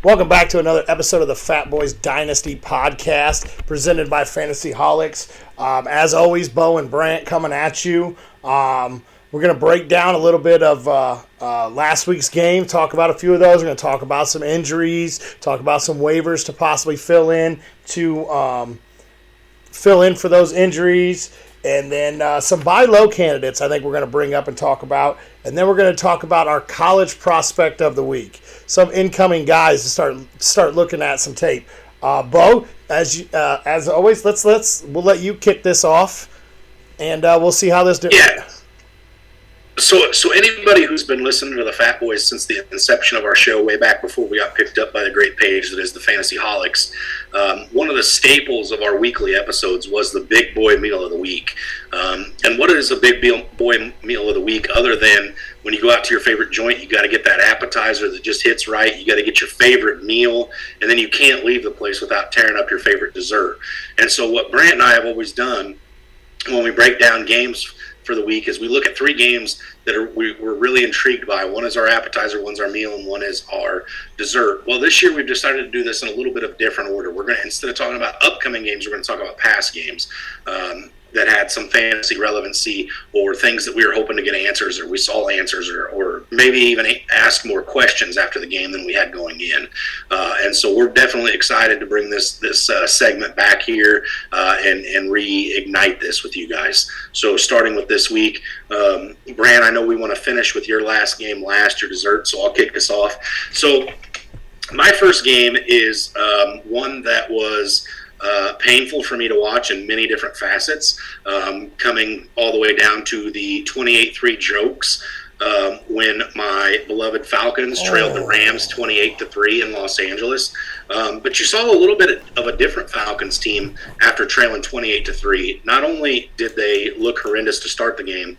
Welcome back to another episode of the Fatboyz Dynasty podcast presented by Fantasy Holics. As always, Bo and Brant coming at you. We're going to break down a little bit of last week's game, talk about a few of those. We're going to talk about some injuries, talk about some waivers to possibly fill in for those injuries. And then some buy low candidates I think we're going to bring up and talk about. And then we're going to talk about our college prospect of the week. Some incoming guys to start looking at some tape. Bo, as always, we'll let you kick this off, and we'll see how this does. Yeah. So anybody who's been listening to the Fatboyz since the inception of our show, way back before we got picked up by the great page that is the Fantasy Holics, one of the staples of our weekly episodes was the Big Boy Meal of the Week. And what is a Big Boy Meal of the Week other than when you go out to your favorite joint, you got to get that appetizer that just hits right, you got to get your favorite meal, and then you can't leave the place without tearing up your favorite dessert. And so what Brant and I have always done when we break down games for the week is we look at three games that we're really intrigued by. One is our appetizer, one's our meal, and one is our dessert. Well, this year we've decided to do this in a little bit of different order. We're going to, instead of talking about upcoming games, we're going to talk about past games that had some fantasy relevancy or things that we were hoping to get answers, or we saw answers, or maybe even ask more questions after the game than we had going in. And so we're definitely excited to bring this segment back here and reignite this with you guys. So starting with this week, Bran, I know we want to finish with your last game last, your dessert, so I'll kick us off. So my first game is one that was painful for me to watch in many different facets, coming all the way down to the 28-3 jokes when my beloved Falcons trailed the Rams 28-3 in Los Angeles. But you saw a little bit of a different Falcons team after trailing 28-3. Not only did they look horrendous to start the game,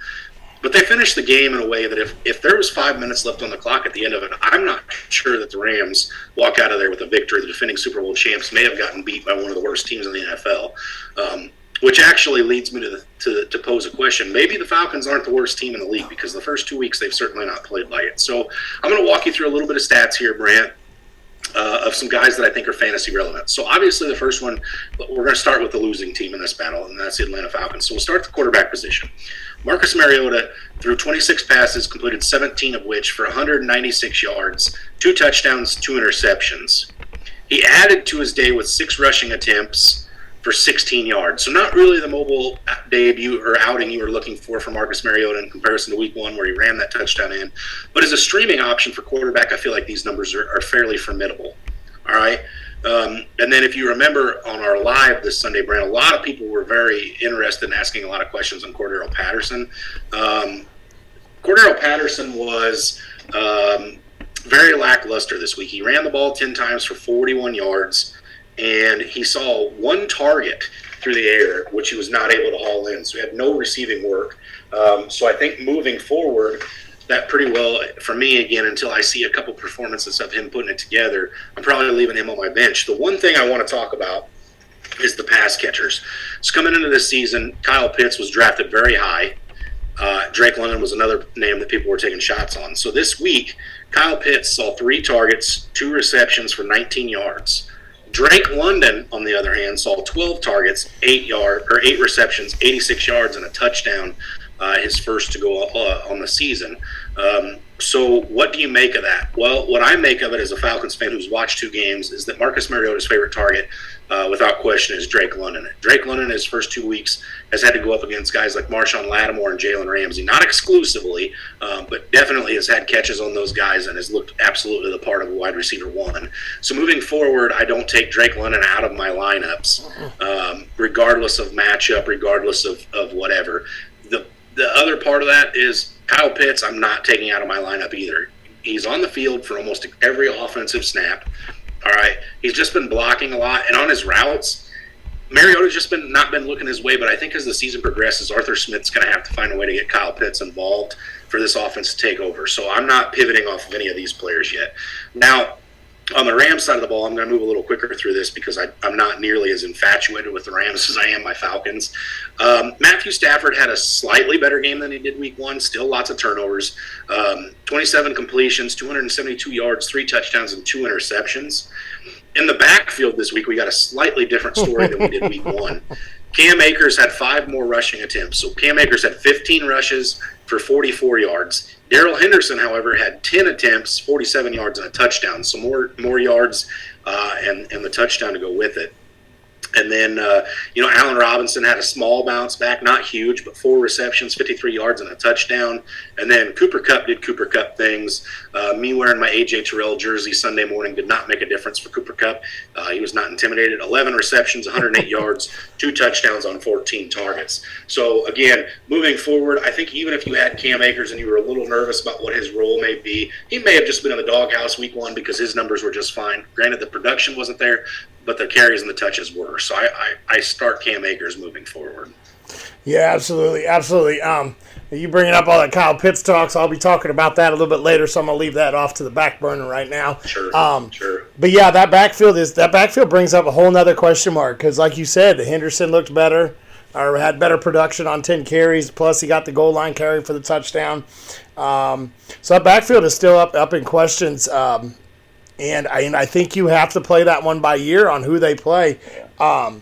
but they finished the game in a way that if there was 5 minutes left on the clock at the end of it, I'm not sure that the Rams walk out of there with a victory. The defending Super Bowl champs may have gotten beat by one of the worst teams in the NFL, which actually leads me to pose a question. Maybe the Falcons aren't the worst team in the league because the first 2 weeks they've certainly not played like it. So I'm going to walk you through a little bit of stats here, Brant, of some guys that I think are fantasy relevant. So obviously the first one, we're going to start with the losing team in this battle, and that's the Atlanta Falcons. So we'll start at the quarterback position. Marcus Mariota threw 26 passes, completed 17 of which for 196 yards, 2 touchdowns, 2 interceptions. He added to his day with 6 rushing attempts for 16 yards. So not really the mobile debut or outing you were looking for Marcus Mariota in comparison to week 1 where he ran that touchdown in. But as a streaming option for quarterback, I feel like these numbers are fairly formidable. All right. And then if you remember on our live this Sunday, Brand, a lot of people were very interested in asking a lot of questions on Cordero Patterson. Cordero Patterson was very lackluster this week. He ran the ball 10 times for 41 yards, and he saw 1 target through the air, which he was not able to haul in. So he had no receiving work. So I think moving forward, that pretty well, for me, again, until I see a couple performances of him putting it together, I'm probably leaving him on my bench. The one thing I want to talk about is the pass catchers. So coming into this season, Kyle Pitts was drafted very high. Drake London was another name that people were taking shots on. So this week, Kyle Pitts saw 3 targets, 2 receptions for 19 yards. Drake London, on the other hand, saw 12 targets, 8 receptions, 86 yards, and a touchdown, his first to go on the season. So what do you make of that? Well, what I make of it as a Falcons fan who's watched 2 games is that Marcus Mariota's favorite target, without question, is Drake London. Drake London, his first 2 weeks, has had to go up against guys like Marshawn Lattimore and Jalen Ramsey. Not exclusively, but definitely has had catches on those guys and has looked absolutely the part of a wide receiver 1. So moving forward, I don't take Drake London out of my lineups, regardless of matchup, regardless of whatever. The other part of that is Kyle Pitts, I'm not taking out of my lineup either. He's on the field for almost every offensive snap. All right. He's just been blocking a lot. And on his routes, Mariota's just not been looking his way. But I think as the season progresses, Arthur Smith's going to have to find a way to get Kyle Pitts involved for this offense to take over. So I'm not pivoting off of any of these players yet. Now, On the Rams side of the ball, I'm going to move a little quicker through this because I'm not nearly as infatuated with the Rams as I am my Falcons. Matthew Stafford had a slightly better game than he did week one. Still lots of turnovers. 27 completions, 272 yards, 3 touchdowns, and 2 interceptions. In the backfield this week, we got a slightly different story than we did week one. Cam Akers had 5 more rushing attempts. So Cam Akers had 15 rushes for 44 yards. Darrell Henderson, however, had 10 attempts, 47 yards, and a touchdown. So more yards and the touchdown to go with it. And then, Allen Robinson had a small bounce back, not huge, but 4 receptions, 53 yards, and a touchdown. And then Cooper Kupp did Cooper Kupp things. Me wearing my A.J. Terrell jersey Sunday morning did not make a difference for Cooper Kupp. He was not intimidated. 11 receptions, 108 yards, 2 touchdowns on 14 targets. So, again, moving forward, I think even if you had Cam Akers and you were a little nervous about what his role may be, he may have just been in the doghouse week one because his numbers were just fine. Granted, the production wasn't there, but the carries and the touches were. So I start Cam Akers moving forward. Yeah, absolutely. You bringing up all that Kyle Pitts talk, so I'll be talking about that a little bit later, so I'm going to leave that off to the back burner right now. Sure. But yeah, that backfield brings up a whole nother question mark because, like you said, Henderson looked better or had better production on 10 carries, plus he got the goal line carry for the touchdown. So that backfield is still up in questions. And I think you have to play that one by year on who they play. I'm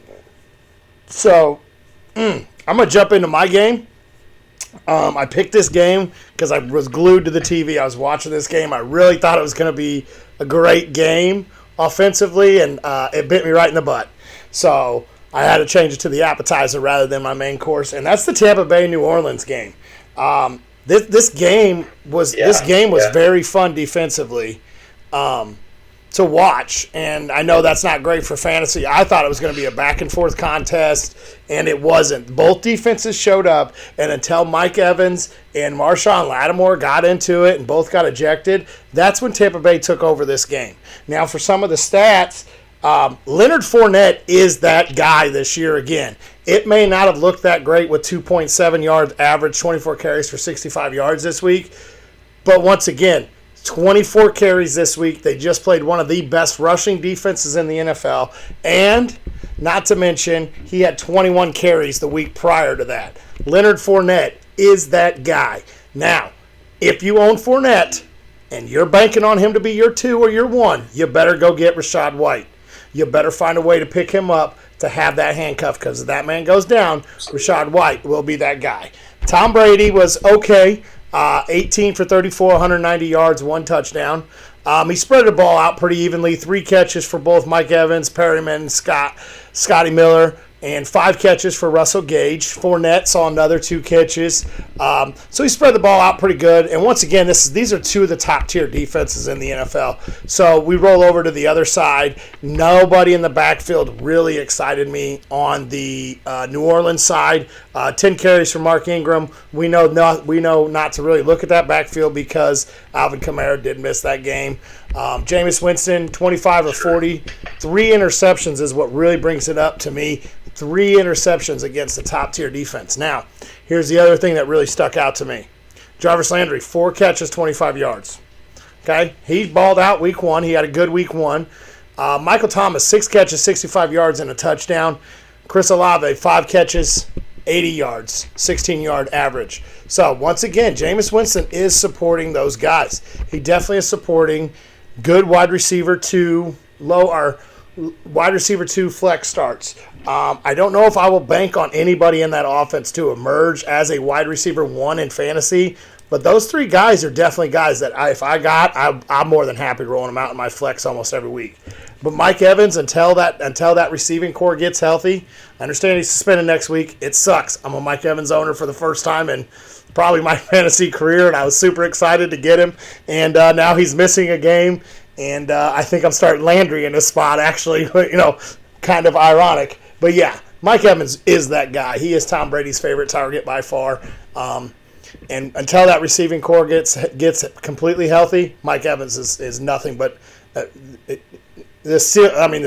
going to jump into my game. I picked this game because I was glued to the TV. I was watching this game. I really thought it was going to be a great game offensively, and it bit me right in the butt. So I had to change it to the appetizer rather than my main course, and that's the Tampa Bay New Orleans game. This game was very fun defensively. To watch, and I know that's not great for fantasy. I thought it was going to be a back-and-forth contest, and it wasn't. Both defenses showed up, and until Mike Evans and Marshawn Lattimore got into it and both got ejected, that's when Tampa Bay took over this game. Now, for some of the stats, Leonard Fournette is that guy this year again. It may not have looked that great with 2.7 yards average, 24 carries for 65 yards this week, but once again, 24 carries this week. They just played one of the best rushing defenses in the NFL. And, not to mention, he had 21 carries the week prior to that. Leonard Fournette is that guy. Now, if you own Fournette and you're banking on him to be your 2 or your 1, you better go get Rachaad White. You better find a way to pick him up to have that handcuff because if that man goes down, Rachaad White will be that guy. Tom Brady was okay. 18 for 34, 190 yards, 1 touchdown. He spread the ball out pretty evenly. 3 catches for both Mike Evans, Perryman, Scotty Miller, and 5 catches for Russell Gage. Fournette saw another 2 catches. So he spread the ball out pretty good. And once again, these are 2 of the top-tier defenses in the NFL. So we roll over to the other side. Nobody in the backfield really excited me on the New Orleans side. 10 carries for Mark Ingram. We know not to really look at that backfield because Alvin Kamara did miss that game. Jameis Winston, 25 of 40. 3 interceptions is what really brings it up to me. 3 interceptions against the top-tier defense. Now, here's the other thing that really stuck out to me. Jarvis Landry, 4 catches, 25 yards. Okay? He balled out week 1. He had a good week 1. Michael Thomas, 6 catches, 65 yards, and a touchdown. Chris Olave, 5 catches, 80 yards, 16-yard average. So, once again, Jameis Winston is supporting those guys. He definitely is supporting good wide receiver 2 flex starts. I don't know if I will bank on anybody in that offense to emerge as a wide receiver 1 in fantasy, but those 3 guys are definitely guys that I'm more than happy rolling them out in my flex almost every week. But Mike Evans, until that receiving core gets healthy, I understand he's suspended next week. It sucks. I'm a Mike Evans owner for the first time in probably my fantasy career, and I was super excited to get him. And now he's missing a game, and I think I'm starting Landry in this spot, actually, kind of ironic. But, yeah, Mike Evans is that guy. He is Tom Brady's favorite target by far. And until that receiving core gets completely healthy, Mike Evans is nothing but the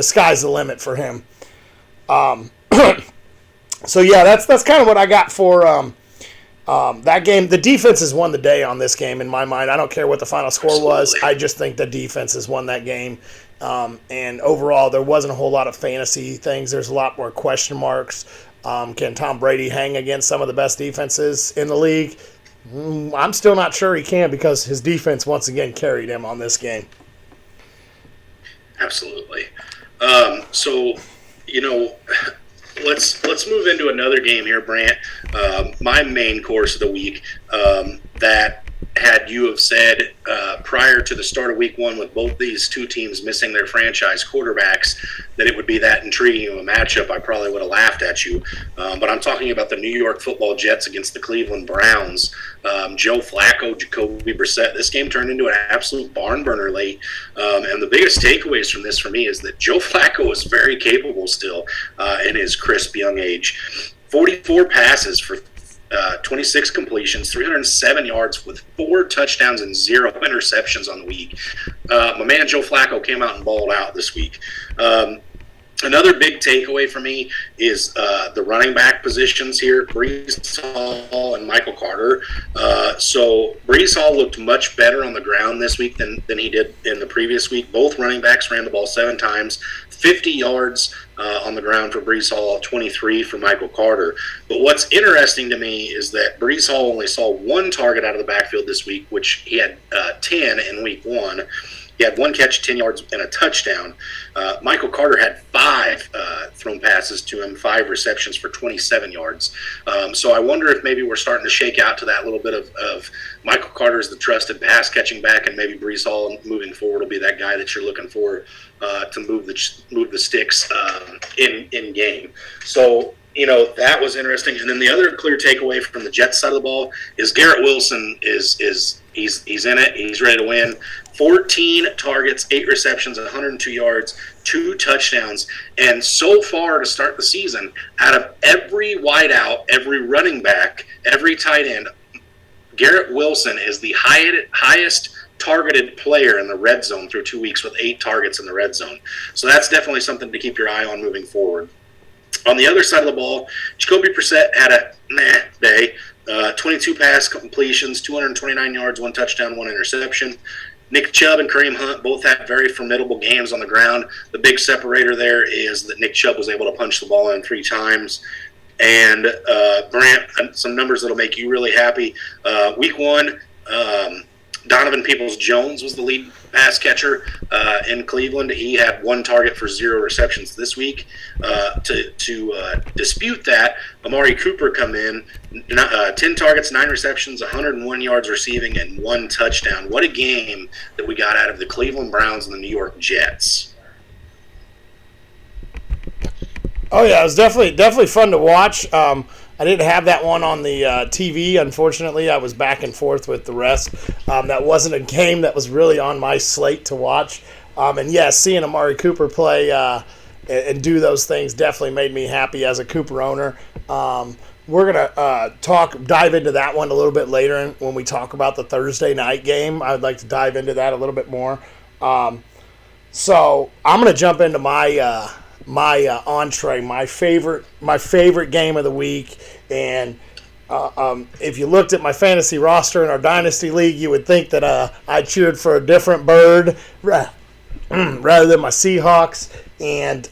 sky's the limit for him. So, yeah, that's kind of what I got for That game, the defense has won the day on this game in my mind. I don't care what the final score was. Absolutely. I just think the defense has won that game. And overall, there wasn't a whole lot of fantasy things. There's a lot more question marks. Can Tom Brady hang against some of the best defenses in the league? I'm still not sure he can because his defense once again carried him on this game. Absolutely. So, let's move into another game here, Brant. My main course of the week that had you have said prior to the start of week one with both these two teams missing their franchise quarterbacks that it would be that intriguing of a matchup, I probably would have laughed at you. But I'm talking about the New York Football Jets against the Cleveland Browns. Joe Flacco, Jacoby Brissett. This game turned into an absolute barn burner late. And the biggest takeaways from this for me is that Joe Flacco is very capable still in his crisp young age. 44 passes for 26 completions, 307 yards with 4 touchdowns and 0 interceptions on the week. My man Joe Flacco came out and balled out this week. Another big takeaway for me is the running back positions here, Breece Hall and Michael Carter. So Breece Hall looked much better on the ground this week than he did in the previous week. Both running backs ran the ball 7 times, 50 yards on the ground for Breece Hall, 23 for Michael Carter. But what's interesting to me is that Breece Hall only saw 1 target out of the backfield this week, which he had 10 in week 1. He had 1 catch, 10 yards, and a touchdown. Michael Carter had 5 thrown passes to him, 5 receptions for 27 yards. So I wonder if maybe we're starting to shake out to that little bit of Michael Carter is the trusted pass-catching back, and maybe Breece Hall moving forward will be that guy that you're looking for to move the sticks in game. So, that was interesting. And then the other clear takeaway from the Jets side of the ball is Garrett Wilson he's in it. He's ready to win. 14 targets, 8 receptions, 102 yards, 2 touchdowns. And so far to start the season, out of every wideout, every running back, every tight end, Garrett Wilson is the highest targeted player in the red zone through 2 weeks with 8 targets in the red zone. So that's definitely something to keep your eye on moving forward. On the other side of the ball, Jacoby Brissett had a day. 22 pass completions, 229 yards, 1 touchdown, 1 interception. Nick Chubb and Kareem Hunt both had very formidable games on the ground. The big separator there is that Nick Chubb was able to punch the ball in 3 times. And Brant, some numbers that'll make you really happy. Week 1, Donovan Peoples-Jones was the lead pass catcher in Cleveland. He had 1 target for 0 receptions this week. To dispute that, Amari Cooper come in, 10 targets, 9 receptions, 101 yards receiving, and 1 touchdown. What a game that we got out of the Cleveland Browns and the New York Jets. Oh yeah, it was definitely fun to watch. I didn't have that one on the TV, unfortunately. I was back and forth with the rest. That wasn't a game that was really on my slate to watch. And yes, seeing Amari Cooper play and do those things definitely made me happy as a Cooper owner. We're going to dive into that one a little bit later when we talk about the Thursday night game. I'd like to dive into that a little bit more. So I'm going to jump into my entree, my favorite game of the week. And if you looked at my fantasy roster in our Dynasty League, you would think that I cheered for a different bird rather than my Seahawks. And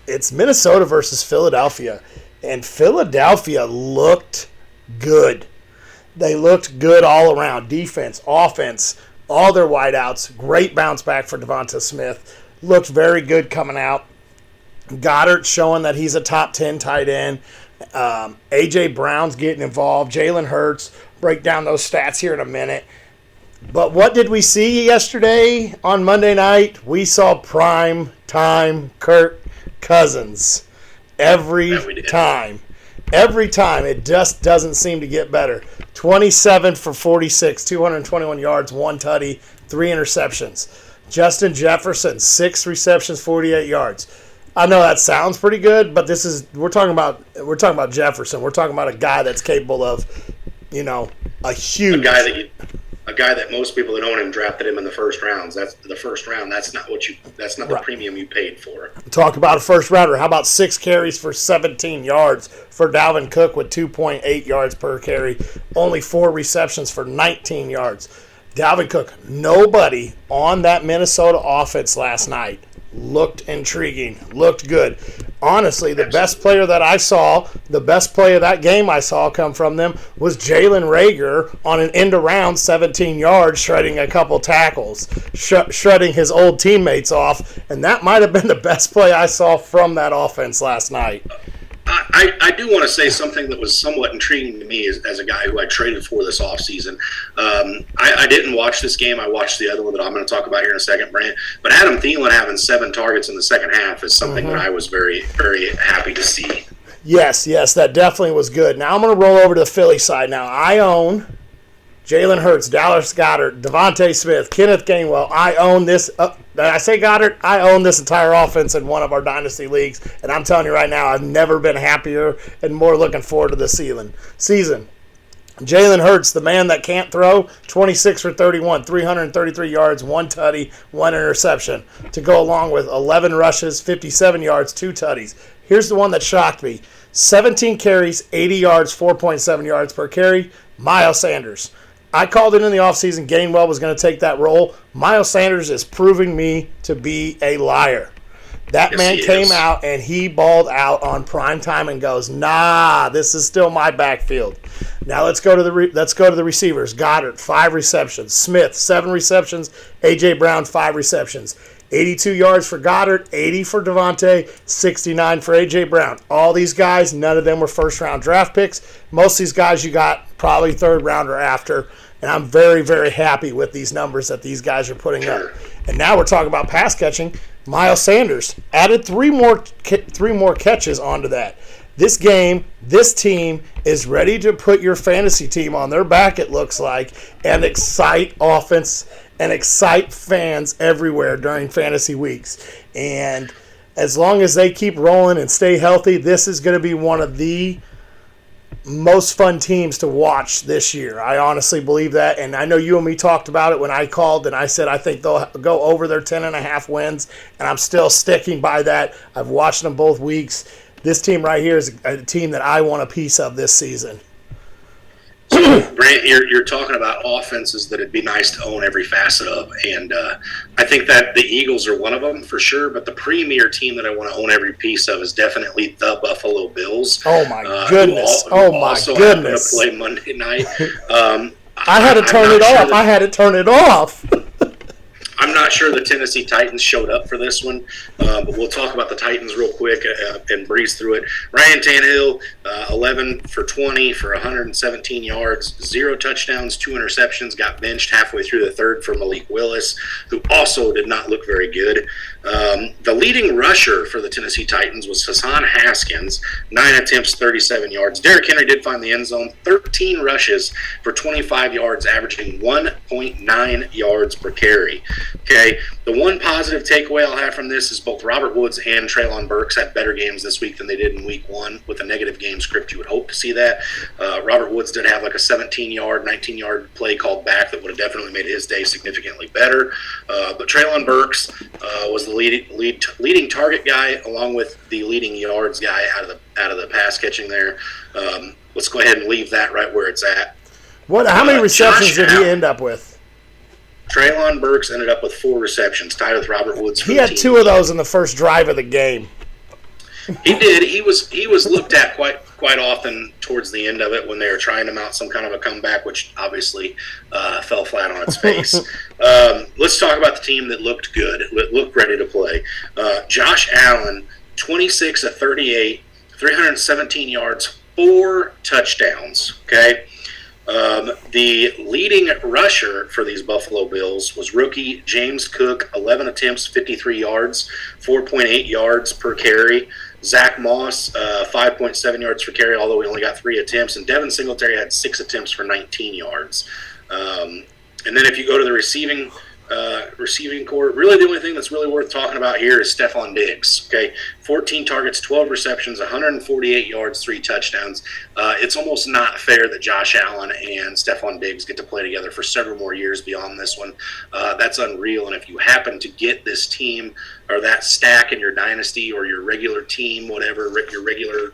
it's Minnesota versus Philadelphia. And Philadelphia looked good. They looked good all around. Defense, offense, all their wideouts. Great bounce back for Devonta Smith. Looked very good coming out. Goddard showing that he's a top 10 tight end. A.J. Brown's getting involved. Jalen Hurts. Break down those stats here in a minute. But what did we see yesterday on Monday night? We saw prime time Kirk Cousins. Every time. Every time. It just doesn't seem to get better. 27 for 46, 221 yards, 1 tutty, 3 interceptions. Justin Jefferson, 6 receptions, 48 yards. I know that sounds pretty good, but we're talking about Jefferson. We're talking about a guy that's capable of, a huge. a guy that most people that own him drafted him in the first rounds. That's the first round. That's not the premium you paid for. Talk about a first rounder. How about 6 carries for 17 yards for Dalvin Cook with 2.8 yards per carry, only 4 receptions for 19 yards. Dalvin Cook, nobody on that Minnesota offense last night looked intriguing, looked good. Honestly, the best player that I saw, the best play of that game I saw come from them was Jalen Reagor on an end around 17 yards, shredding a couple tackles, shredding his old teammates off, and that might have been the best play I saw from that offense last night. I do want to say something that was somewhat intriguing to me as a guy who I traded for this offseason. I didn't watch this game. I watched the other one that I'm going to talk about here in a second, Brant. But Adam Thielen having 7 targets in the second half is something that I was very, very happy to see. Yes, that definitely was good. Now I'm going to roll over to the Philly side. Now I own Jalen Hurts, Dallas Goedert, Devontae Smith, Kenneth Gainwell. I own this. Did I say Goddard? I own this entire offense in one of our dynasty leagues, and I'm telling you right now, I've never been happier and more looking forward to the season. Jalen Hurts, the man that can't throw, 26 for 31, 333 yards, 1 tutty, 1 interception, to go along with 11 rushes, 57 yards, 2 tutties. Here's the one that shocked me. 17 carries, 80 yards, 4.7 yards per carry, Miles Sanders. I called it in the offseason Gainwell was going to take that role. Miles Sanders is proving me to be a liar. That man came out and he balled out on prime time and goes, nah, this is still my backfield. Now let's go to the receivers. Goddard, 5 receptions. Smith, 7 receptions. A.J. Brown, 5 receptions. 82 yards for Goddard, 80 for Devontae, 69 for A.J. Brown. All these guys, none of them were first-round draft picks. Most of these guys you got probably third-round or after. And I'm very, very happy with these numbers that these guys are putting up. And now we're talking about pass catching. Miles Sanders added 3 more catches onto that. This game, this team is ready to put your fantasy team on their back, it looks like, and excite offense and excite fans everywhere during fantasy weeks. And as long as they keep rolling and stay healthy, this is going to be one of the most fun teams to watch this year. I honestly believe that, and I know you and me talked about it when I called, and I said I think they'll go over their 10.5 wins, and I'm still sticking by that. I've watched them both weeks. This team right here is a team that I want a piece of this season. So, Brant, you're talking about offenses that it'd be nice to own every facet of, and I think that the Eagles are one of them for sure, but the premier team that I want to own every piece of is definitely the Buffalo Bills. Oh, my goodness. Who also happen to play Monday night. I had to turn it off. I'm not sure the Tennessee Titans showed up for this one, but we'll talk about the Titans real quick and breeze through it. Ryan Tannehill, 11 for 20 for 117 yards, 0 touchdowns, 2 interceptions, got benched halfway through the third for Malik Willis, who also did not look very good. The leading rusher for the Tennessee Titans was Hassan Haskins, 9 attempts, 37 yards. Derrick Henry did find the end zone, 13 rushes for 25 yards, averaging 1.9 yards per carry. Okay, the one positive takeaway I'll have from this is both Robert Woods and Treylon Burks had better games this week than they did in week 1. With a negative game script, you would hope to see that. Robert Woods did have like a 17-yard, 19-yard play called back that would have definitely made his day significantly better. But Treylon Burks was the leading target guy, along with the leading yards guy out of the pass catching there. Let's go ahead and leave that right where it's at. How many receptions did he end up with? Treylon Burks ended up with 4 receptions, tied with Robert Woods. He had 2 of those in the first drive of the game. He did. He was looked at quite often towards the end of it when they were trying to mount some kind of a comeback, which obviously fell flat on its face. Let's talk about the team that looked good, looked ready to play. Josh Allen, 26 of 38, 317 yards, 4 touchdowns. Okay. The leading rusher for these Buffalo Bills was rookie James Cook, 11 attempts, 53 yards, 4.8 yards per carry. Zach Moss, 5.7 yards per carry, although he only got 3 attempts. And Devin Singletary had 6 attempts for 19 yards. And then if you go to the receiving receiving core. Really, the only thing that's really worth talking about here is Stephon Diggs. Okay, 14 targets, 12 receptions, 148 yards, 3 touchdowns. It's almost not fair that Josh Allen and Stephon Diggs get to play together for several more years beyond this one. That's unreal. And if you happen to get this team or that stack in your dynasty or your regular team, whatever, your regular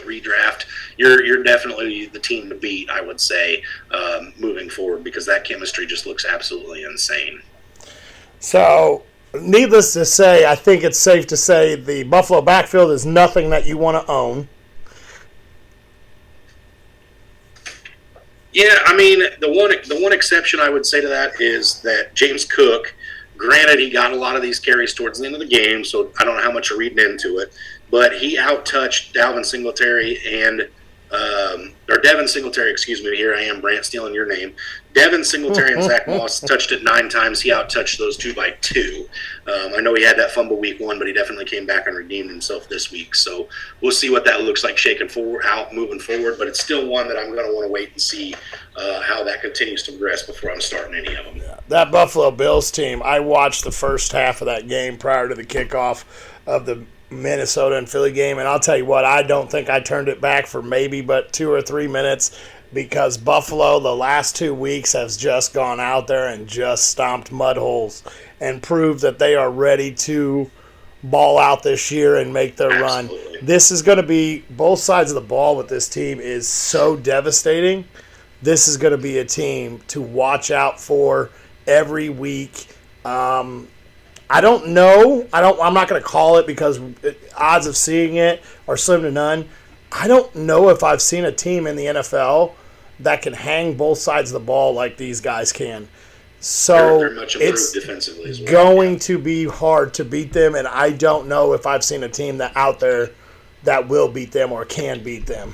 redraft, you're definitely the team to beat, I would say, moving forward, because that chemistry just looks absolutely insane. So, needless to say, I think it's safe to say the Buffalo backfield is nothing that you want to own. Yeah, I mean, the one exception I would say to that is that James Cook, granted, he got a lot of these carries towards the end of the game, so I don't know how much you're reading into it, but he out-touched Dalvin Singletary and or Devin Singletary, excuse me. Here I am, Brant, stealing your name. Devin Singletary and Zach Moss touched it 9 times. He out-touched those two by 2. I know he had that fumble week 1, but he definitely came back and redeemed himself this week. So we'll see what that looks like moving forward. But it's still one that I'm going to want to wait and see how that continues to progress before I'm starting any of them. Yeah. That Buffalo Bills team, I watched the first half of that game prior to the kickoff of the Minnesota and Philly game, and I'll tell you what, I don't think I turned it back for maybe but 2 or 3 minutes, because Buffalo the last 2 weeks has just gone out there and just stomped mud holes and proved that they are ready to ball out this year and make their run. This is going to be, both sides of the ball with this team is so devastating. This is going to be a team to watch out for every week. I don't know. I'm not going to call it, because odds of seeing it are slim to none. I don't know if I've seen a team in the NFL that can hang both sides of the ball like these guys can. So they're much improved defensively as well. Going to be hard to beat them, and I don't know if I've seen a team that out there that will beat them or can beat them.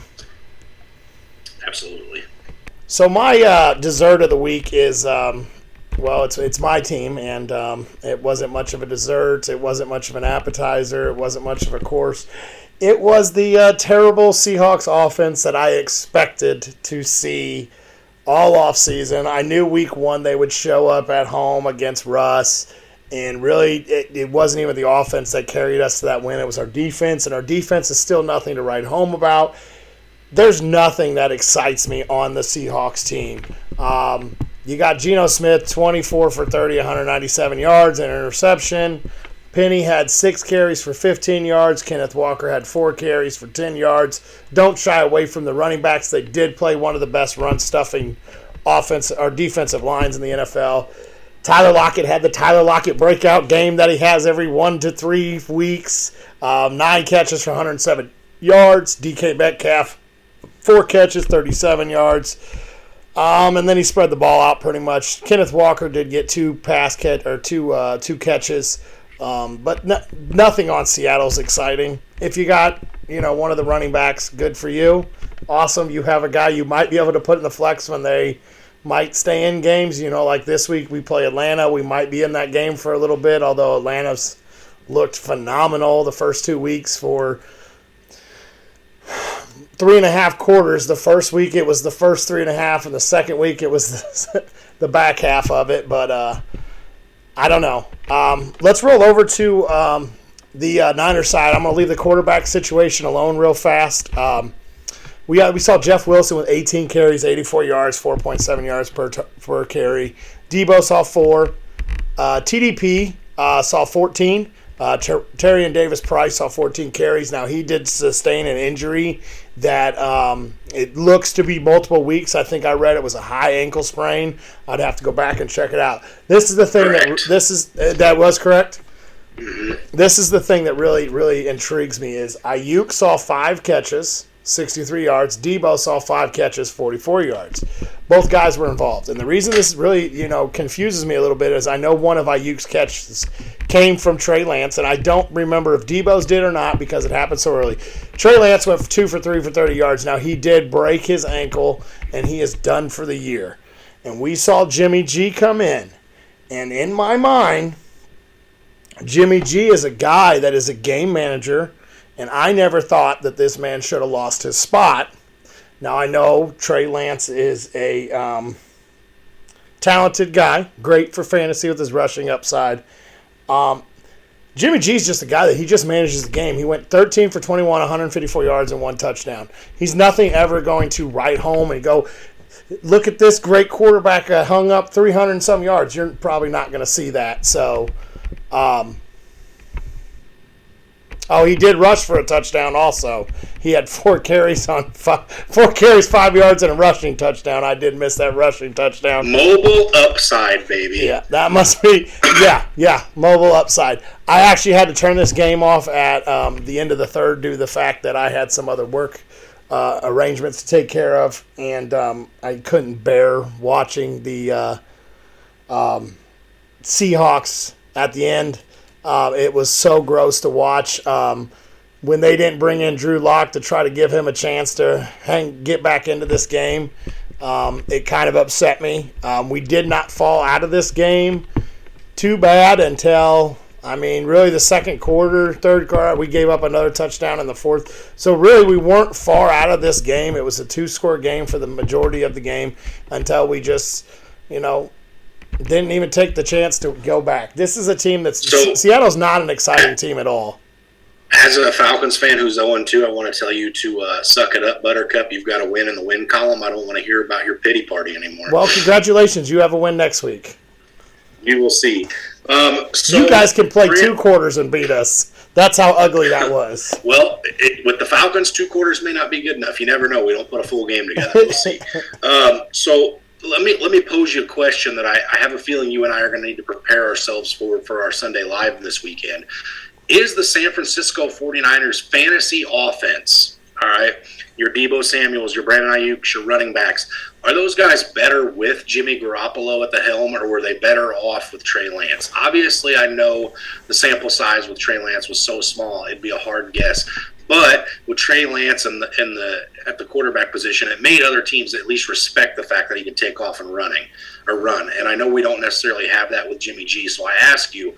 Absolutely. So my dessert of the week is well, it's my team, and it wasn't much of a dessert. It wasn't much of an appetizer. It wasn't much of a course. It was the terrible Seahawks offense that I expected to see all offseason. I knew week 1 they would show up at home against Russ, and really it wasn't even the offense that carried us to that win. It was our defense, and our defense is still nothing to write home about. There's nothing that excites me on the Seahawks team. You got Geno Smith, 24 for 30, 197 yards and an interception. Penny had 6 carries for 15 yards. Kenneth Walker had 4 carries for 10 yards. Don't shy away from the running backs. They did play one of the best run-stuffing offense or defensive lines in the NFL. Tyler Lockett had the Tyler Lockett breakout game that he has every 1 to 3 weeks. 9 catches for 107 yards. DK Metcalf, 4 catches, 37 yards. And then he spread the ball out pretty much. Kenneth Walker did get 2 catches, but nothing on Seattle's exciting. If you got one of the running backs, good for you. Awesome. You have a guy you might be able to put in the flex when they might stay in games. Like this week we play Atlanta. We might be in that game for a little bit, although Atlanta's looked phenomenal the first 2 weeks for 3.5 quarters. The first week it was the first 3.5, and the second week it was the back half of it. But I don't know. Let's roll over to the Niners side. I'm going to leave the quarterback situation alone real fast. We saw Jeff Wilson with 18 carries, 84 yards, 4.7 yards per carry. Debo saw 4. TDP saw 14. Terry and Davis Price saw 14 carries. Now, he did sustain an injury that it looks to be multiple weeks. I think I read it was a high ankle sprain. I'd have to go back and check it out. This is the thing that was correct. Mm-hmm. This is the thing that really, really intrigues me is Ayuk saw 5 catches, 63 yards. Debo saw 5 catches, 44 yards. Both guys were involved. And the reason this really, confuses me a little bit is I know one of Ayuk's catches came from Trey Lance, and I don't remember if Debo's did or not because it happened so early. Trey Lance went 2 for 3 for 30 yards. Now, he did break his ankle, and he is done for the year. And we saw Jimmy G come in. And in my mind, Jimmy G is a guy that is a game manager, and I never thought that this man should have lost his spot. Now, I know Trey Lance is a talented guy, great for fantasy with his rushing upside. Jimmy G's just a guy that he just manages the game. He went 13 for 21, 154 yards and 1 touchdown. He's nothing ever going to write home and go, look at this great quarterback hung up 300 and some yards. You're probably not going to see that. So, he did rush for a touchdown also. He had 4 carries, 5 yards, and a rushing touchdown. I did miss that rushing touchdown. Mobile upside, baby. Yeah, that must be, mobile upside. I actually had to turn this game off at the end of the third due to the fact that I had some other work arrangements to take care of, and I couldn't bear watching the Seahawks at the end. It was so gross to watch. When they didn't bring in Drew Lock to try to give him a chance to get back into this game, it kind of upset me. We did not fall out of this game too bad until, really the second quarter, third quarter. We gave up another touchdown in the fourth. So really we weren't far out of this game. It was a 2-score game for the majority of the game until we just, didn't even take the chance to go back. This is a team Seattle's not an exciting team at all. As a Falcons fan who's 0-2, I want to tell you to suck it up, Buttercup. You've got a win in the win column. I don't want to hear about your pity party anymore. Well, congratulations. You have a win next week. You will see. You guys can play 2 quarters and beat us. That's how ugly that was. Well, with the Falcons, 2 quarters may not be good enough. You never know. We don't put a full game together. We'll see. So let me pose you a question that I have a feeling you and I are going to need to prepare ourselves for our Sunday Live this weekend. Is the San Francisco 49ers fantasy offense, all right, your Deebo Samuels, your Brandon Ayuk, your running backs, are those guys better with Jimmy Garoppolo at the helm, or were they better off with Trey Lance? Obviously, I know the sample size with Trey Lance was so small, it'd be a hard guess. But with Trey Lance at the quarterback position, it made other teams at least respect the fact that he could take off and run. And I know we don't necessarily have that with Jimmy G. So I ask you,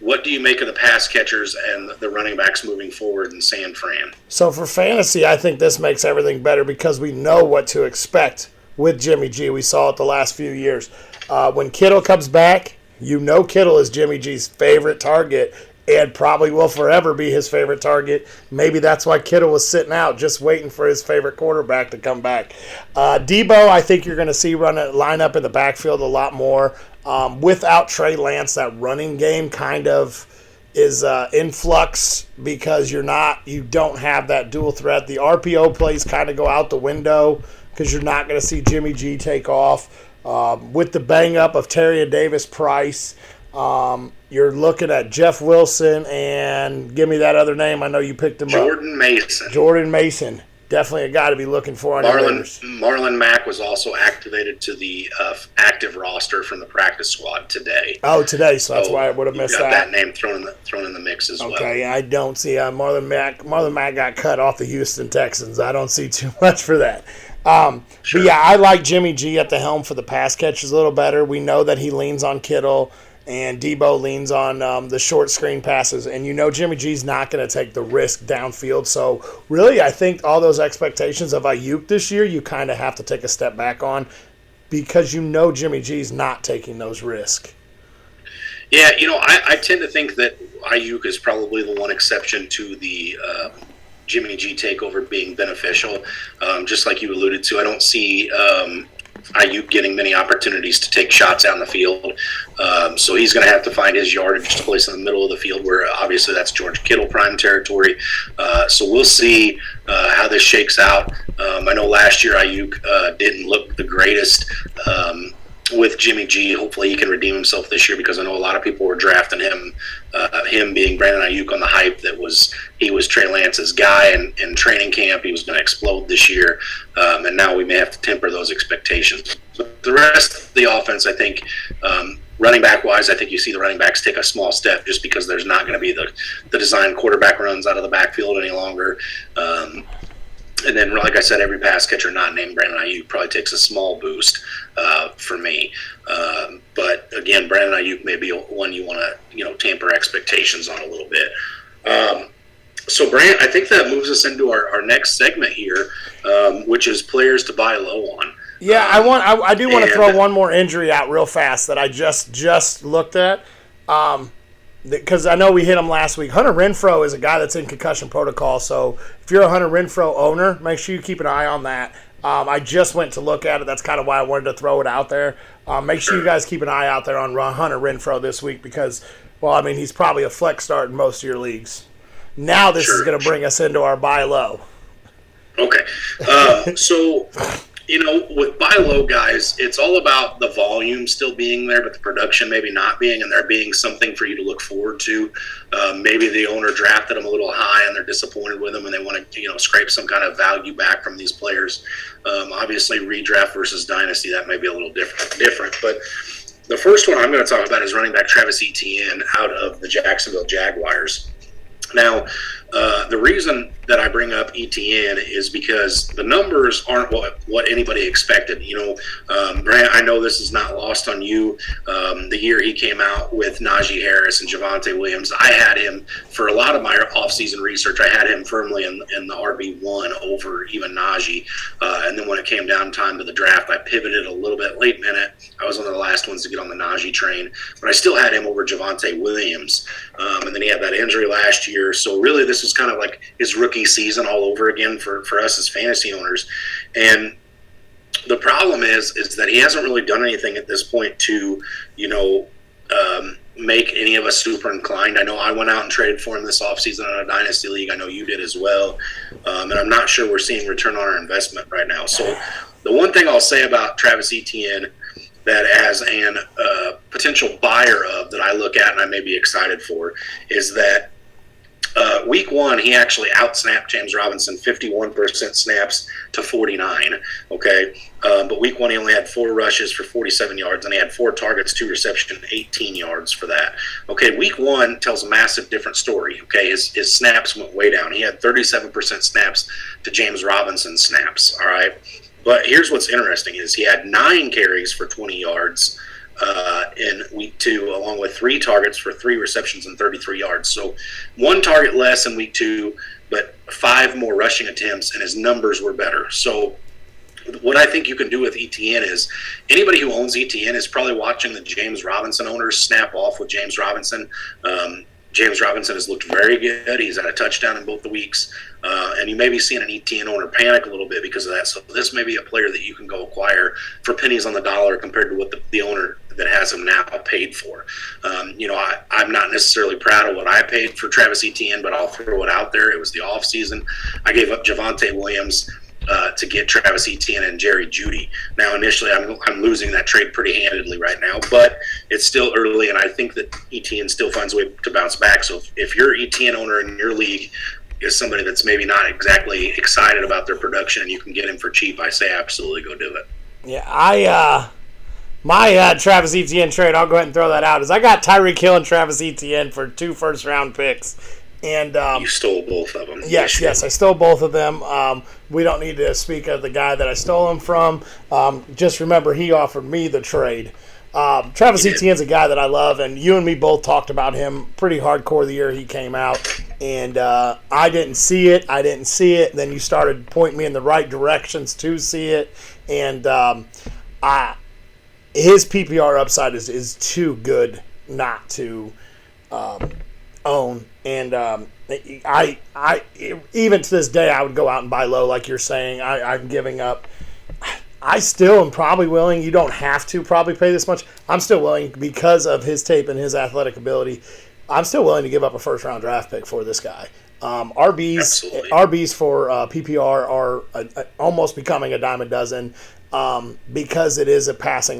what do you make of the pass catchers and the running backs moving forward in San Fran? So for fantasy, I think this makes everything better because we know what to expect with Jimmy G. We saw it the last few years. When Kittle comes back, Kittle is Jimmy G's favorite target and probably will forever be his favorite target. Maybe that's why Kittle was sitting out, just waiting for his favorite quarterback to come back. Deebo, I think you're going to see line up in the backfield a lot more. Without Trey Lance, that running game kind of is in flux because you don't have that dual threat. The RPO plays kind of go out the window because you're not going to see Jimmy G take off. With the bang up of Terry and Davis Price, you're looking at Jeff Wilson and give me that other name. I know you picked him up. Jordan Mason. Definitely a guy to be looking for on your waivers. Marlon Mack was also activated to the active roster from the practice squad today. Oh, today, so that's why I would have missed that. Got that name thrown in the mix as well. Okay, I don't see Marlon Mack. Marlon Mack got cut off the Houston Texans. I don't see too much for that. Sure. But yeah, I like Jimmy G at the helm for the pass catches a little better. We know that he leans on Kittle. And Deebo leans on the short screen passes. And Jimmy G's not going to take the risk downfield. So, really, I think all those expectations of Ayuk this year, you kind of have to take a step back on because Jimmy G's not taking those risks. Yeah, I tend to think that Ayuk is probably the one exception to the Jimmy G takeover being beneficial. Just like you alluded to, I don't see Ayuk getting many opportunities to take shots down the field. So he's going to have to find his yardage to place in the middle of the field where obviously that's George Kittle prime territory. So we'll see how this shakes out. I know last year Ayuk didn't look the greatest with Jimmy G. Hopefully he can redeem himself this year because I know a lot of people were drafting him being Brandon Ayuk on the hype that he was Trey Lance's guy in training camp. He was going to explode this year. And now we may have to temper those expectations. But the rest of the offense, I think, running back wise, I think you see the running backs take a small step just because there's not going to be the design quarterback runs out of the backfield any longer. And then, like I said, every pass catcher not named Brandon Ayuk probably takes a small boost for me. But again, Brandon Ayuk may be one you want to tamper expectations on a little bit. So, Brant, I think that moves us into our next segment here, which is players to buy low on. Yeah, I do want to throw one more injury out real fast that I just looked at. Because I know we hit him last week. Hunter Renfrow is a guy that's in concussion protocol, so if you're a Hunter Renfrow owner, make sure you keep an eye on that. I just went to look at it. That's kind of why I wanted to throw it out there. Make sure you guys keep an eye out there on Hunter Renfrow this week because, well, I mean, he's probably a flex start in most of your leagues. Now this is going to bring us into our buy low. Okay. So, with buy low guys, it's all about the volume still being there, but the production maybe not being, and there being something for you to look forward to. Maybe the owner drafted them a little high and they're disappointed with them and they want to, scrape some kind of value back from these players. Obviously, redraft versus dynasty, that may be a little different. But the first one I'm going to talk about is running back Travis Etienne out of the Jacksonville Jaguars. Now, the reason that I bring up ETN is because the numbers aren't what anybody expected. Brant, I know this is not lost on you. The year he came out with Najee Harris and Javonte Williams, I had him for a lot of my offseason research. I had him firmly in the RB1 over even Najee. And then when it came down time to the draft, I pivoted a little bit late minute. I was one of the last ones to get on the Najee train, but I still had him over Javonte Williams. And then he had that injury last year. So really this was kind of like his rookie season all over again for us as fantasy owners. And the problem is that he hasn't really done anything at this point to, make any of us super inclined. I know I went out and traded for him this offseason in a dynasty league. I know you did as well. And I'm not sure we're seeing return on our investment right now. So the one thing I'll say about Travis Etienne that as an potential buyer of that I look at and I may be excited for is that week one, he actually outsnapped James Robinson 51% snaps to 49. Okay. But week one, he only had 4 rushes for 47 yards and he had 4 targets, 2 receptions, 18 yards for that. Okay. Week one tells a massive different story. Okay. His snaps went way down. He had 37% snaps to James Robinson snaps. All right. But here's what's interesting is he had 9 carries for 20 yards in week 2, along with 3 targets for 3 receptions and 33 yards. So 1 target less in week 2, but 5 more rushing attempts, and his numbers were better. So what I think you can do with ETN is anybody who owns ETN is probably watching the James Robinson owners snap off with James Robinson. James Robinson has looked very good. He's had a touchdown in both the weeks. And you may be seeing an ETN owner panic a little bit because of that. So this may be a player that you can go acquire for pennies on the dollar compared to what the owner that has him now paid for. I'm not necessarily proud of what I paid for Travis Etienne, but I'll throw it out there. It was the offseason. I gave up Javonte Williams to get Travis Etienne and Jerry Jeudy. Now, initially, I'm losing that trade pretty handedly right now, but it's still early, and I think that Etienne still finds a way to bounce back. So if your Etienne owner in your league is somebody that's maybe not exactly excited about their production and you can get him for cheap, I say absolutely go do it. Yeah, my Travis Etienne trade, I'll go ahead and throw that out, is I got Tyreek Hill and Travis Etienne for 2 first-round picks. And you stole both of them. Yes, I stole both of them. We don't need to speak of the guy that I stole them from. Just remember, he offered me the trade. Travis Etienne's a guy that I love, and you and me both talked about him pretty hardcore the year he came out. And I didn't see it. Then you started pointing me in the right directions to see it. And his PPR upside is too good not to own. And I even to this day, I would go out and buy low, like you're saying. I'm giving up. I still am probably willing. You don't have to probably pay this much. I'm still willing because of his tape and his athletic ability. I'm still willing to give up a first-round draft pick for this guy. RBs for PPR are almost becoming a dime a dozen because it is a passing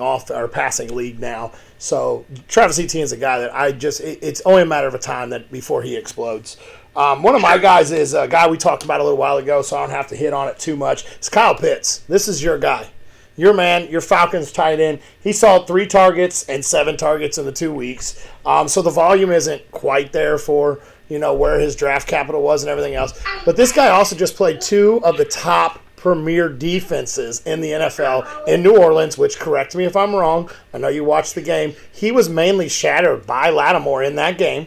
league now. So Travis Etienne is a guy that it's only a matter of a time that before he explodes. One of my guys is a guy we talked about a little while ago, so I don't have to hit on it too much. It's Kyle Pitts. This is your guy. Your man, your Falcons tight end. He saw 3 targets and 7 targets in the 2 weeks. So the volume isn't quite there for, where his draft capital was and everything else. But this guy also just played 2 of the top premier defenses in the NFL in New Orleans, which, correct me if I'm wrong, I know you watched the game. He was mainly shadowed by Lattimore in that game,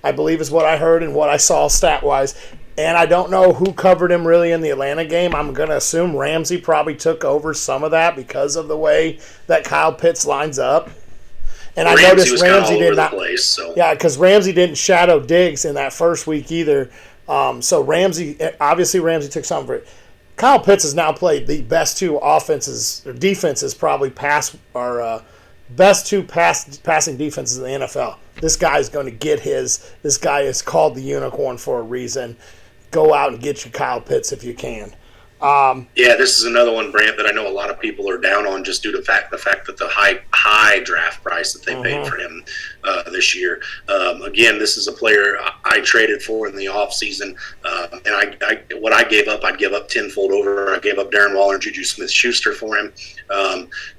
I believe is what I heard and what I saw stat-wise. And I don't know who covered him really in the Atlanta game. I'm going to assume Ramsey probably took over some of that because of the way that Kyle Pitts lines up. And I noticed Ramsey did not. Yeah, because Ramsey didn't shadow Diggs in that first week either. So Ramsey took some for it. Kyle Pitts has now played the best two offenses or defenses, probably best two passing defenses in the NFL. This guy is going to get his. This guy is called the unicorn for a reason. Go out and get you Kyle Pitts if you can. This is another one, Brant, that I know a lot of people are down on just due to the fact that the high draft price that they paid for him this year. Again, this is a player I traded for in the offseason, and what I gave up, I'd give up tenfold over. I gave up Darren Waller and Juju Smith-Schuster for him.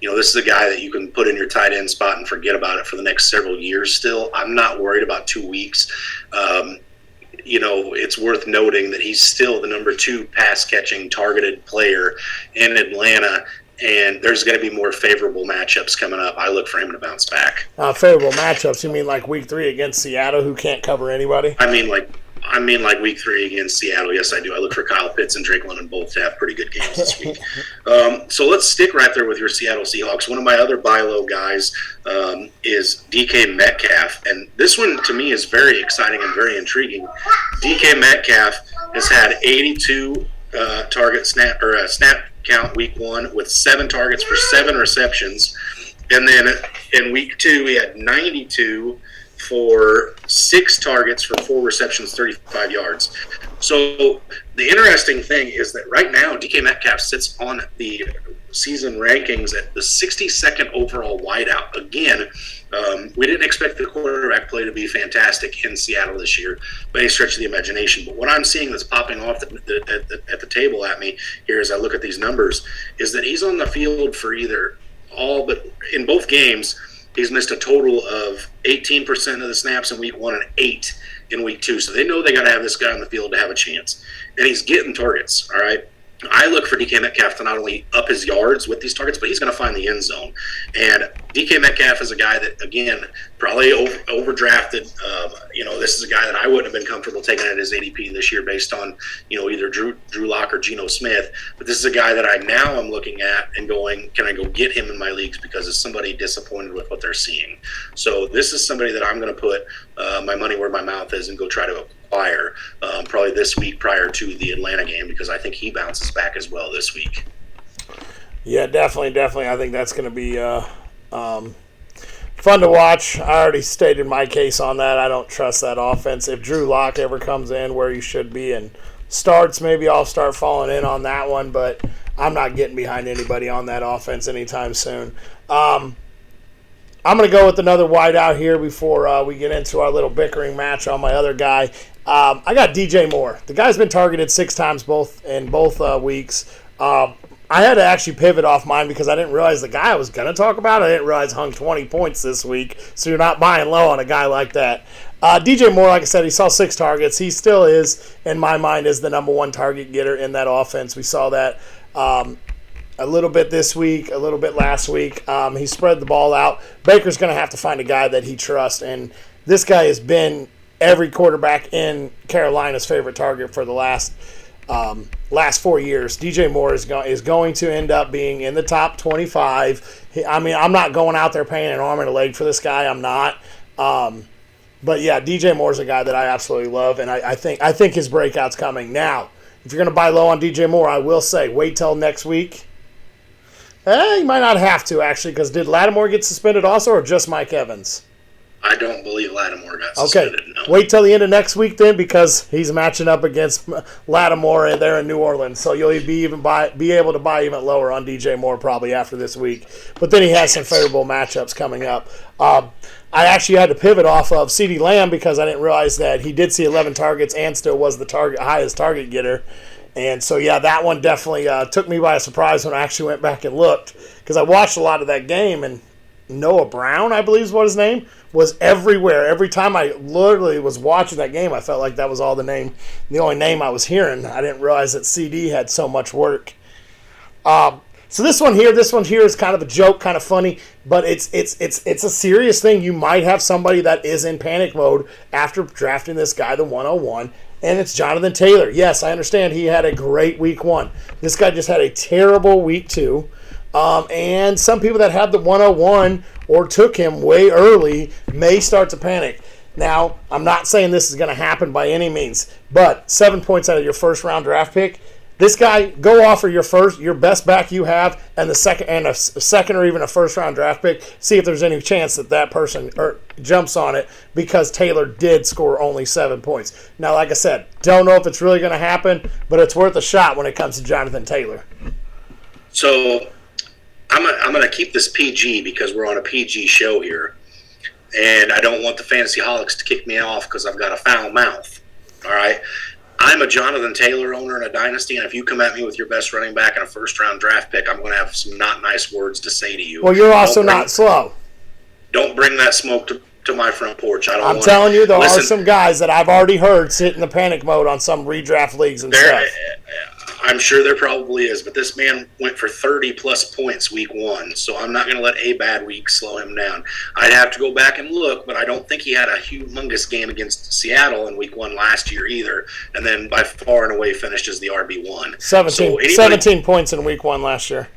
This is a guy that you can put in your tight end spot and forget about it for the next several years still. I'm not worried about 2 weeks. It's worth noting that he's still the number 2 pass-catching targeted player in Atlanta, and there's going to be more favorable matchups coming up. I look for him to bounce back. Favorable matchups? You mean like Week 3 against Seattle, who can't cover anybody? I mean like Week 3 against Seattle. Yes, I do. I look for Kyle Pitts and Drake London both to have pretty good games this week. So let's stick right there with your Seattle Seahawks. One of my other buy low guys is DK Metcalf, and this one to me is very exciting and very intriguing. DK Metcalf has had 82 target snap count Week 1 with 7 targets for 7 receptions, and then in Week 2 he had 92 for 6 targets for 4 receptions, 35 yards. So the interesting thing is that right now DK Metcalf sits on the season rankings at the 62nd overall wideout. Again, we didn't expect the quarterback play to be fantastic in Seattle this year by any stretch of the imagination. But what I'm seeing that's popping off at the table at me here as I look at these numbers is that he's on the field for either all but in both games. He's missed a total of 18% of the snaps in Week 1 and 8 in Week 2. So they know they got to have this guy on the field to have a chance. And he's getting targets, all right? I look for DK Metcalf to not only up his yards with these targets, but he's going to find the end zone. And DK Metcalf is a guy that, again, probably overdrafted. This is a guy that I wouldn't have been comfortable taking at his ADP this year based on, either Drew Lock or Geno Smith. But this is a guy that I now am looking at and going, can I go get him in my leagues because is somebody disappointed with what they're seeing? So this is somebody that I'm going to put my money where my mouth is and go try to acquire probably this week prior to the Atlanta game because I think he bounces back as well this week. Yeah, definitely. I think that's going to be fun to watch. I already stated my case on that. I don't trust that offense. If Drew Lock ever comes in where he should be and starts, maybe I'll start falling in on that one, but I'm not getting behind anybody on that offense anytime soon. I'm going to go with another wideout here before we get into our little bickering match on my other guy. I got DJ Moore. The guy's been targeted 6 times in both weeks. I had to actually pivot off mine because I didn't realize the guy I was going to talk about, I didn't realize hung 20 points this week, so you're not buying low on a guy like that. DJ Moore, like I said, he saw 6 targets. He still is, in my mind, is the number 1 target getter in that offense. We saw that a little bit this week, a little bit last week. He spread the ball out. Baker's going to have to find a guy that he trusts, and this guy has been every quarterback in Carolina's favorite target for the last 4 years. DJ Moore is going to end up being in the top 25. I'm not going out there paying an arm and a leg for this guy. I'm not. But yeah, DJ Moore's a guy that I absolutely love, and I think his breakout's coming. Now, if you're going to buy low on DJ Moore, I will say wait till next week. You might not have to, actually, because did Lattimore get suspended also, or just Mike Evans? I don't believe Lattimore got suspended. Okay, no. Wait till the end of next week then, because he's matching up against Lattimore there in New Orleans. So you'll be able to buy even lower on DJ Moore probably after this week. But then he has some favorable matchups coming up. I actually had to pivot off of CeeDee Lamb because I didn't realize that he did see 11 targets and still was the highest target getter. And so, yeah, that one definitely took me by surprise when I actually went back and looked because I watched a lot of that game, and Noah Brown, I believe is what his name, was everywhere. Every time I literally was watching that game, I felt like that was the only name I was hearing. I didn't realize that CD had so much work. So this one here is kind of a joke, kind of funny, but it's a serious thing. You might have somebody that is in panic mode after drafting this guy, the 101, and it's Jonathan Taylor. Yes, I understand he had a great week 1. This guy just had a terrible week 2. And some people that have the 101 or took him way early may start to panic. Now, I'm not saying this is going to happen by any means, but 7 points out of your first round draft pick. This guy, go offer your best back you have, and a second or even a first round draft pick. See if there's any chance that person jumps on it, because Taylor did score only 7 points. Now, like I said, don't know if it's really going to happen, but it's worth a shot when it comes to Jonathan Taylor. So I'm going to keep this PG because we're on a PG show here, and I don't want the Fantasy Holics to kick me off because I've got a foul mouth. All right. I'm a Jonathan Taylor owner in a dynasty, and if you come at me with your best running back and a first-round draft pick, I'm going to have some not nice words to say to you. Well, you're also not slow. Don't bring that smoke to my front porch. I'm telling you, there are some guys that I've already heard sit in the panic mode on some redraft leagues and stuff. I'm sure there probably is, but this man went for 30-plus points week 1, so I'm not going to let a bad week slow him down. I'd have to go back and look, but I don't think he had a humongous game against Seattle in week 1 last year either, and then by far and away finished as the RB1. 17 points in week 1 last year.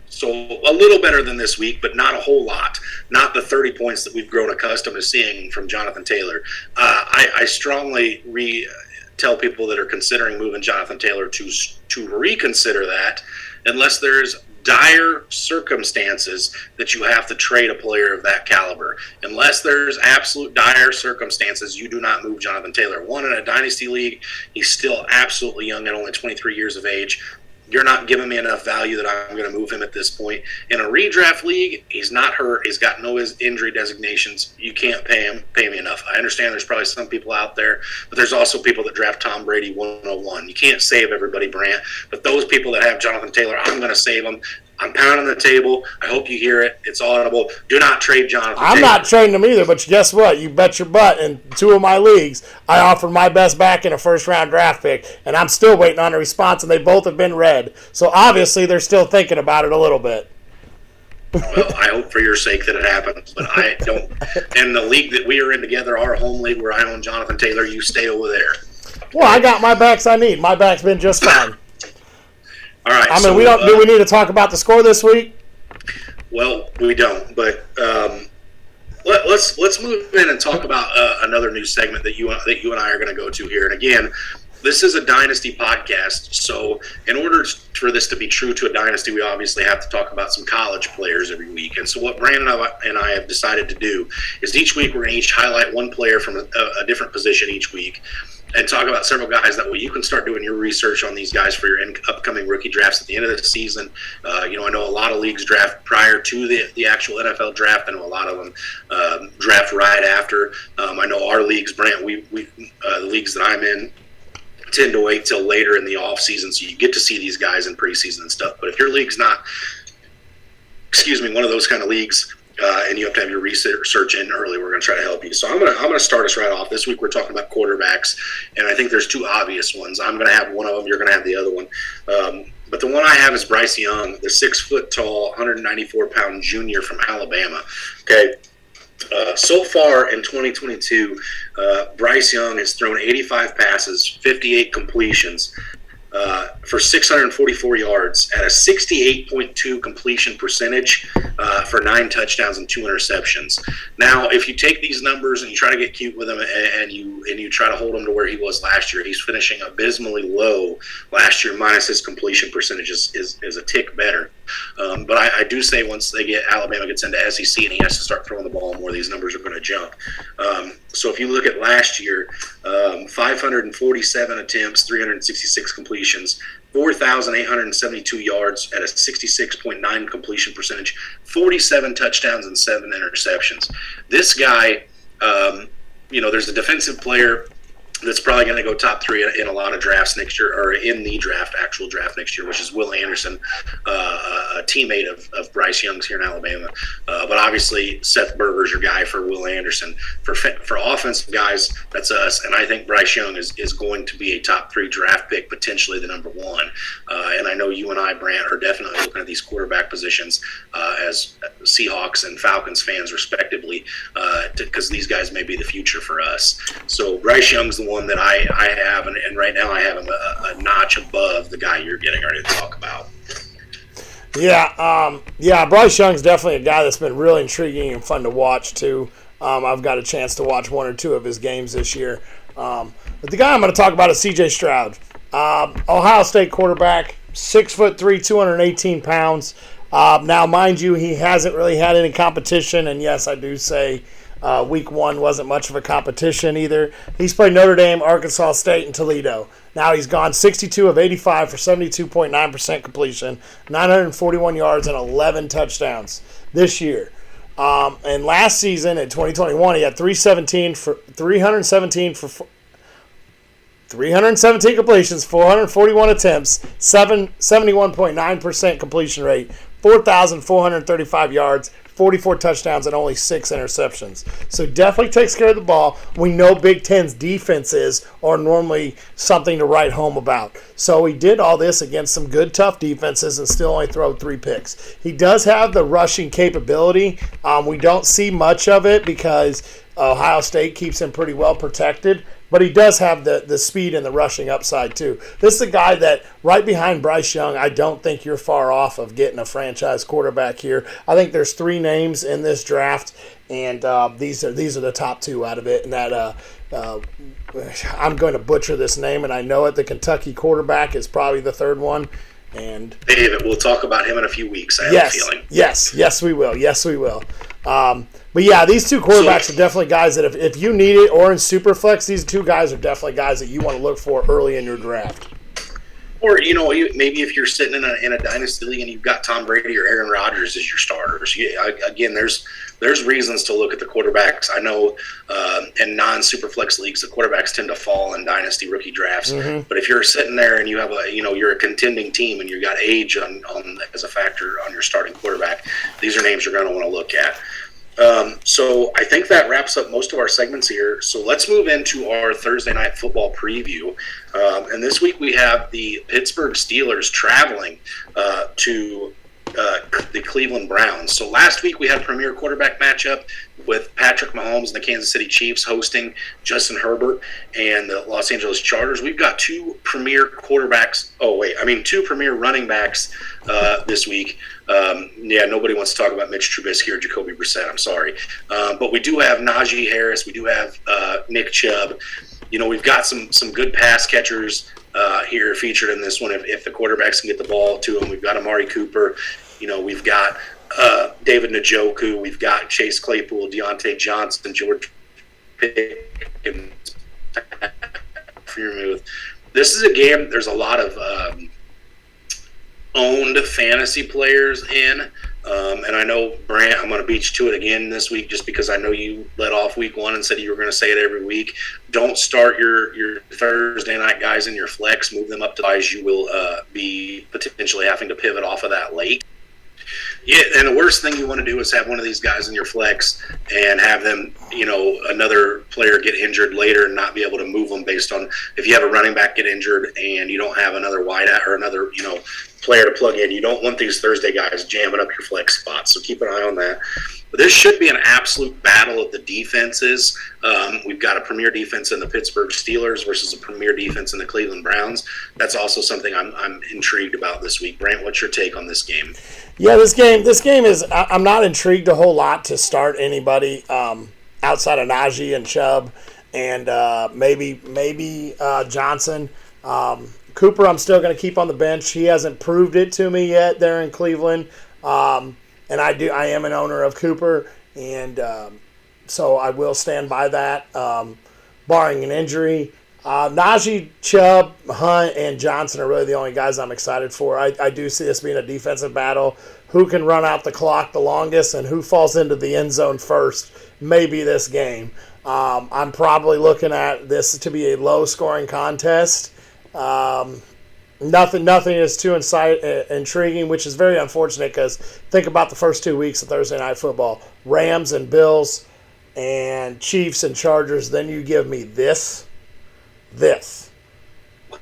So a little better than this week, but not a whole lot. Not the 30 points that we've grown accustomed to seeing from Jonathan Taylor. I strongly tell people that are considering moving Jonathan Taylor to reconsider that, unless there's dire circumstances that you have to trade a player of that caliber. Unless there's absolute dire circumstances, you do not move Jonathan Taylor. One, in a dynasty league, he's still absolutely young at only 23 years of age. You're not giving me enough value that I'm going to move him at this point. In a redraft league, he's not hurt. He's got no injury designations. You can't pay me enough. I understand there's probably some people out there, but there's also people that draft Tom Brady 101. You can't save everybody, Brant, but those people that have Jonathan Taylor, I'm going to save them. I'm pounding the table. I hope you hear it. It's audible. Do not trade Jonathan Taylor. I'm not trading him either, but guess what? You bet your butt in 2 of my leagues, I offered my best back in a first-round draft pick, and I'm still waiting on a response, and they both have been read. So obviously they're still thinking about it a little bit. Well, I hope for your sake that it happens, but I don't. And the league that we are in together, our home league where I own Jonathan Taylor, you stay over there. Well, I got my backs I need. My back's been just fine. All right. I mean, do we need to talk about the score this week? Well, we don't, but let's move in and talk about another new segment that you and I are going to go to here. And again, this is a dynasty podcast, so in order for this to be true to a dynasty, we obviously have to talk about some college players every week. And so what Brandon and I have decided to do is each week we're going to each highlight one player from a different position each week, and talk about several guys. That way you can start doing your research on these guys for your upcoming rookie drafts at the end of the season. I know a lot of leagues draft prior to the actual NFL draft. I know a lot of them draft right after. I know our leagues, Brant, the leagues that I'm in, tend to wait till later in the off season, so you get to see these guys in preseason and stuff. But if your league's not, one of those kind of leagues, and you have to have your research in early, we're going to try to help you. So I'm going to start us right off. This week we're talking about quarterbacks, and I think there's 2 obvious ones. I'm going to have one of them. You're going to have the other one. But the one I have is Bryce Young, the 6-foot-tall, 194-pound junior from Alabama. Okay. So far in 2022, Bryce Young has thrown 85 passes, 58 completions, for 644 yards at a 68.2 completion percentage for 9 touchdowns and 2 interceptions. Now, if you take these numbers and you try to get cute with him and you try to hold him to where he was last year, he's finishing abysmally low last year, minus his completion percentage is a tick better. But I do say once Alabama gets into SEC and he has to start throwing the ball more, these numbers are going to jump. So if you look at last year, 547 attempts, 366 completions, 4,872 yards at a 66.9 completion percentage, 47 touchdowns and 7 interceptions. This guy, there's a defensive player that's probably going to go top three in a lot of drafts next year, or in the actual draft next year, which is Will Anderson, a teammate of Bryce Young's here in Alabama. But obviously, Seth Berger's your guy for Will Anderson. For offensive guys, that's us. And I think Bryce Young is going to be a top three draft pick, potentially the number one. And I know you and I, Brant, are definitely looking at these quarterback positions as Seahawks and Falcons fans, respectively, because these guys may be the future for us. So Bryce Young's the one that I have, and right now I have him a notch above the guy you're getting ready to talk about. Yeah, Bryce Young's definitely a guy that's been really intriguing and fun to watch, too. I've got a chance to watch one or two of his games this year. But the guy I'm going to talk about is C.J. Stroud. Ohio State quarterback, 6'3", 218 pounds. Now, mind you, he hasn't really had any competition, and yes, I do say week one wasn't much of a competition either. He's played Notre Dame, Arkansas State, and Toledo. Now he's gone 62 of 85 for 72.9% completion, 941 yards, and 11 touchdowns this year. And last season in 2021, he had 317 completions, 441 attempts, 71.9% completion rate, 4,435 yards, 44 touchdowns, and only 6 interceptions. So definitely takes care of the ball. We know Big Ten's defenses are normally something to write home about. So he did all this against some good, tough defenses and still only throw 3 picks. He does have the rushing capability. We don't see much of it because Ohio State keeps him pretty well protected. But he does have the speed and the rushing upside, too. This is a guy that, right behind Bryce Young, I don't think you're far off of getting a franchise quarterback here. I think there's 3 names in this draft, and these are the top 2 out of it. And that I'm going to butcher this name, and I know it. The Kentucky quarterback is probably the 3rd one. And David, we'll talk about him in a few weeks, I have a feeling. Yes, we will. But yeah, these 2 quarterbacks are definitely guys that if you need it, or in Superflex, these 2 guys are definitely guys that you want to look for early in your draft. Or, maybe if you're sitting in a dynasty league and you've got Tom Brady or Aaron Rodgers as your starters. Again, there's reasons to look at the quarterbacks. I know in non-Superflex leagues, the quarterbacks tend to fall in dynasty rookie drafts. Mm-hmm. But if you're sitting there and you have you're a contending team and you got age on as a factor on your starting quarterback, these are names you're going to want to look at. So I think that wraps up most of our segments here. So let's move into our Thursday night football preview. And this week we have the Pittsburgh Steelers traveling to the Cleveland Browns. So last week we had a premier quarterback matchup with Patrick Mahomes and the Kansas City Chiefs hosting Justin Herbert and the Los Angeles Chargers. We've got 2 premier quarterbacks. Two premier running backs this week. Nobody wants to talk about Mitch Trubisky or Jacoby Brissett. I'm sorry. But we do have Najee Harris. We do have Nick Chubb. We've got some good pass catchers here featured in this one if the quarterbacks can get the ball to them. We've got Amari Cooper. We've got David Njoku. We've got Chase Claypool, Deontay Johnson, George Pickens. This is a game there's a lot of owned fantasy players in. And I know, Brant, I'm going to beat you to it again this week just because I know you let off week 1 and said you were going to say it every week. Don't start your Thursday night guys in your flex. Move them up to guys you will be potentially having to pivot off of that late. Yeah, and the worst thing you want to do is have one of these guys in your flex and have them, another player get injured later and not be able to move them based on if you have a running back get injured and you don't have another wideout or another, player to plug in. You don't want these Thursday guys jamming up your flex spots, so keep an eye on that. But this should be an absolute battle of the defenses. We've got a premier defense in the Pittsburgh Steelers versus a premier defense in the Cleveland Browns. That's also something I'm intrigued about this week. Brant, what's your take on this game? Yeah, this game is. I'm not intrigued a whole lot to start anybody outside of Najee and Chubb and maybe Johnson. Cooper, I'm still going to keep on the bench. He hasn't proved it to me yet there in Cleveland. And I am an owner of Cooper, and so I will stand by that, barring an injury. Najee, Chubb, Hunt, and Johnson are really the only guys I'm excited for. I do see this being a defensive battle. Who can run out the clock the longest and who falls into the end zone first may be this game. I'm probably looking at this to be a low-scoring contest. Nothing is too intriguing, which is very unfortunate because think about the first 2 weeks of Thursday Night Football. Rams and Bills and Chiefs and Chargers. Then you give me this.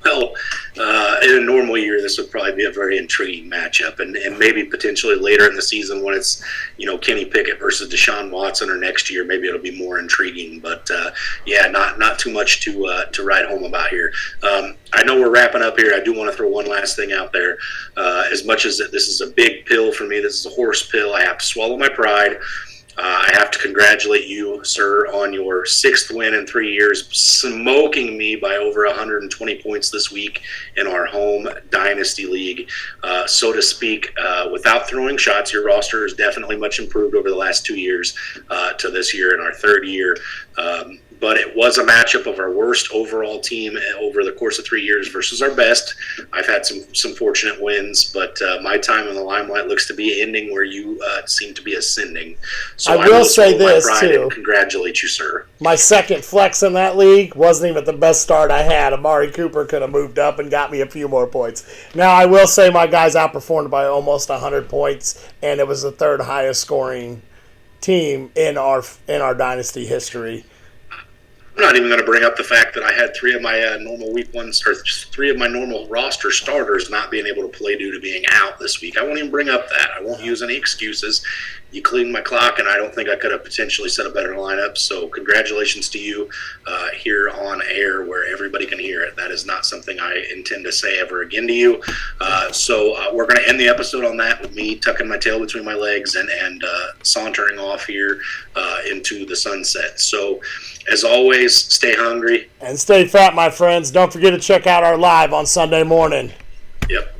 Well, in a normal year, this would probably be a very intriguing matchup, and maybe potentially later in the season when it's, Kenny Pickett versus Deshaun Watson, or next year, maybe it'll be more intriguing. But not too much to write home about here. I know we're wrapping up here. I do want to throw one last thing out there. As much as this is a big pill for me, this is a horse pill. I have to swallow my pride. I have to congratulate you, sir, on your 6th win in 3 years, smoking me by over 120 points this week in our home Dynasty League, so to speak. Without throwing shots, your roster is definitely much improved over the last 2 years to this year in our 3rd year. But it was a matchup of our worst overall team over the course of 3 years versus our best. I've had some fortunate wins, but my time in the limelight looks to be ending where you seem to be ascending. So I will say this, too. And congratulate you, sir. My second flex in that league wasn't even the best start I had. Amari Cooper could have moved up and got me a few more points. Now, I will say my guys outperformed by almost 100 points, and it was the 3rd highest scoring team in our Dynasty history. I'm not even going to bring up the fact that I had 3 of my normal week ones, or 3 of my normal roster starters not being able to play due to being out this week. I won't even bring up that. I won't use any excuses. You cleaned my clock, and I don't think I could have potentially set a better lineup. So congratulations to you here on air where everybody can hear it. That is not something I intend to say ever again to you. So we're going to end the episode on that with me tucking my tail between my legs and sauntering off here into the sunset. So as always, stay hungry. And stay fat, my friends. Don't forget to check out our live on Sunday morning. Yep.